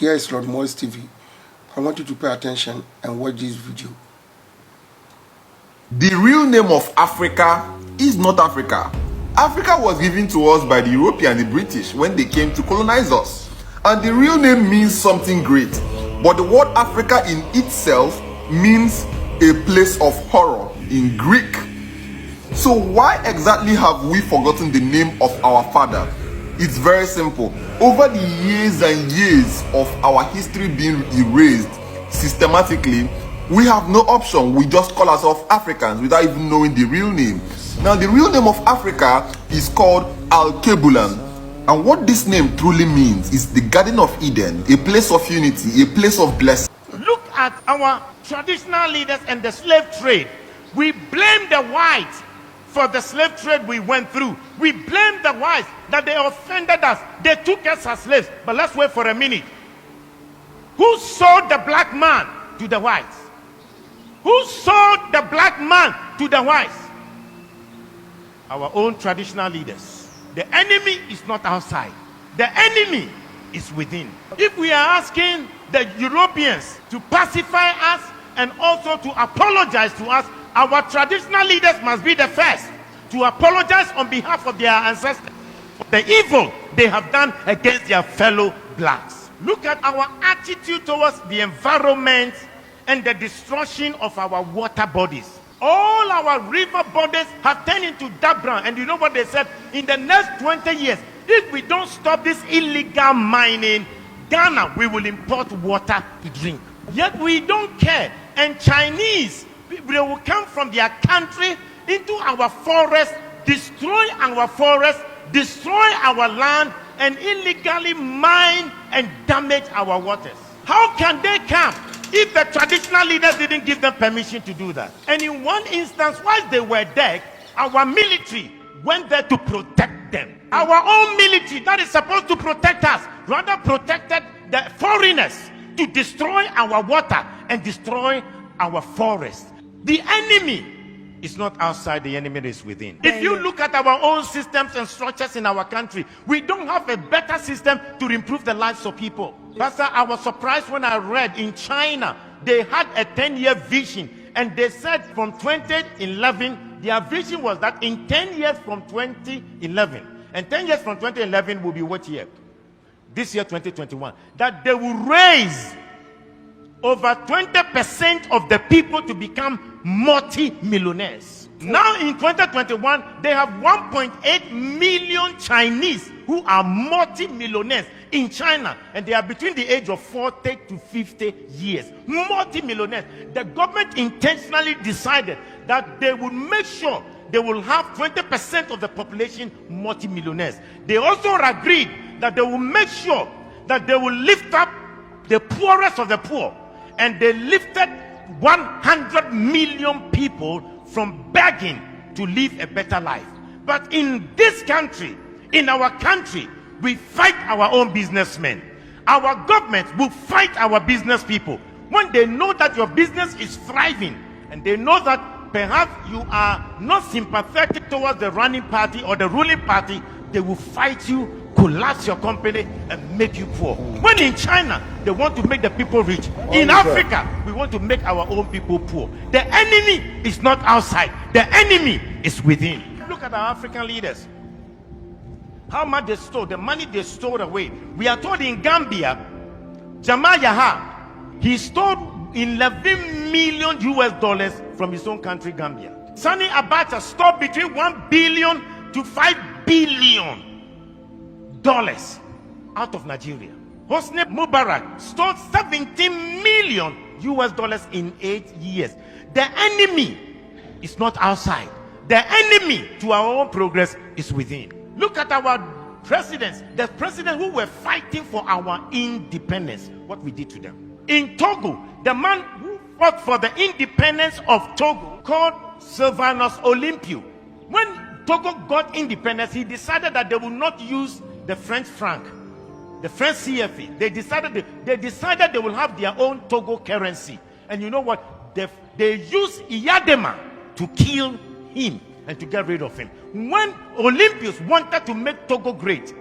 Here is Lord Morris TV. I want you to pay attention and watch this video. The real name of Africa is not Africa. Africa was given to us by the European and the British when they came to colonize us. And the real name means something great. But the word Africa in itself means a place of horror in Greek. So why exactly have we forgotten the name of our father? It's very simple. Over the years and years of our history being erased systematically, we have no option. We just call ourselves Africans without even knowing the real name. Now, the real name of Africa is called Alkebulan. And what this name truly means is the Garden of Eden, a place of unity, a place of blessing. Look at our traditional leaders and the slave trade. We blame the whites for the slave trade we went through. We blame the whites that they offended us. They took us as slaves. But let's wait for a minute. Who sold the black man to the whites? Who sold the black man to the whites? Our own traditional leaders. The enemy is not outside. The enemy is within. If we are asking the Europeans to pacify us and also to apologize to us, our traditional leaders must be the first to apologize on behalf of their ancestors for the evil they have done against their fellow blacks. Look at our attitude towards the environment and the destruction of our water bodies. All our river bodies have turned into dark brown. And you know what they said? In the next 20 years, if we don't stop this illegal mining, Ghana, we will import water to drink. Yet we don't care. And Chinese, they will come from their country into our forest, destroy our forest, destroy our land, and illegally mine and damage our waters. How can they come if the traditional leaders didn't give them permission to do that? And in one instance, while they were there, our military went there to protect them. Our own military that is supposed to protect us rather protected the foreigners to destroy our water and destroy our forest. The enemy is not outside, the enemy is within. If you look at our own systems and structures in our country, we don't have a better system to improve the lives of people. Pastor, I was surprised when I read in China, they had a 10-year vision, and they said from 2011, their vision was that in 10 years from 2011, and 10 years from 2011 will be what year? This year, 2021, that they will raise over 20% of the people to become multi-millionaires. Now in 2021, they have 1.8 million Chinese who are multi-millionaires in China, and they are between the age of 40 to 50 years. Multi-millionaires. The government intentionally decided that they would make sure they will have 20% of the population multi-millionaires. They also agreed that they will make sure that they will lift up the poorest of the poor. And they lifted 100 million people from begging to live a better life. But in this country, in our country, we fight our own businessmen. Our government will fight our business people. When they know that your business is thriving, and they know that perhaps you are not sympathetic towards the running party or the ruling party, they will fight you, collapse your company, and make you poor. When in China, they want to make the people rich. In Africa, we want to make our own people poor. The enemy is not outside. The enemy is within. Look at our African leaders. How much they stole, the money they stole away. We are told in Gambia, Jamal Yaha, he stole 11 million US dollars from his own country, Gambia. Sani Abacha stole between 1 billion to 5 billion dollars out of Nigeria. Hosni Mubarak stole 17 million US dollars in 8 years. The enemy is not outside. The enemy to our own progress is within. Look at our presidents, the presidents who were fighting for our independence, what we did to them. In Togo, the man who fought for the independence of Togo, called Sylvanus Olympio. When Togo got independence, he decided that they would not use the French franc, the French CFA. They decided they will have their own Togo currency. And you know what? They used Iyadema to kill him and to get rid of him. When Olympians wanted to make Togo great,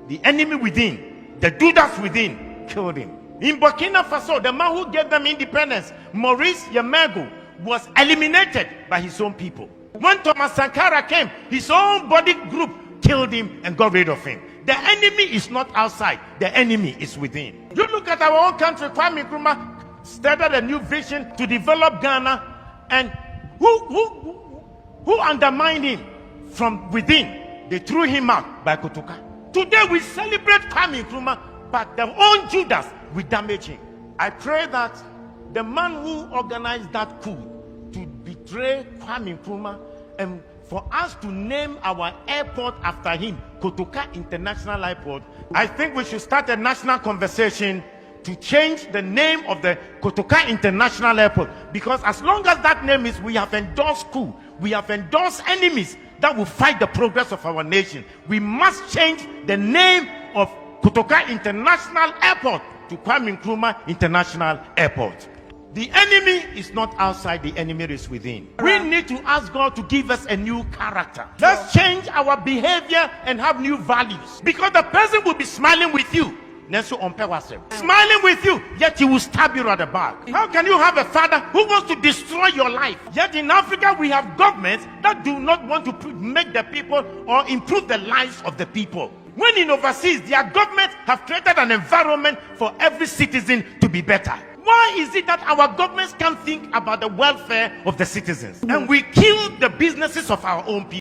the enemy within, the Judas within, killed him. In Burkina Faso, the man who gave them independence, Maurice Yamago, was eliminated by his own people. When Thomas Sankara came, his own body group killed him and got rid of him. The enemy is not outside, the enemy is within. You look at our own country, Kwame Nkrumah started a new vision to develop Ghana, and who undermined him from within? They threw him out by Kotoka. Today we celebrate Kwame Nkrumah, but their own Judas will damage him. I pray that the man who organized that coup to betray Kwame Nkrumah, and for us to name our airport after him, Kotoka International Airport, I think we should start a national conversation to change the name of the Kotoka International Airport, because as long as that name is, we have endorsed coup, we have endorsed enemies that will fight the progress of our nation. We must change the name of Kotoka International Airport to Kwame Nkrumah International Airport. The enemy is not outside, the enemy is within. We need to ask God to give us a new character. Let's change our behavior and have new values, because the person will be smiling with you, smiling with you, yet he will stab you at the back. How can you have a father who wants to destroy your life? Yet in Africa we have governments that do not want to make the people or improve the lives of the people. When in overseas, their governments have created an environment for every citizen to be better. Why is it that our governments can't think about the welfare of the citizens, and we kill the businesses of our own people?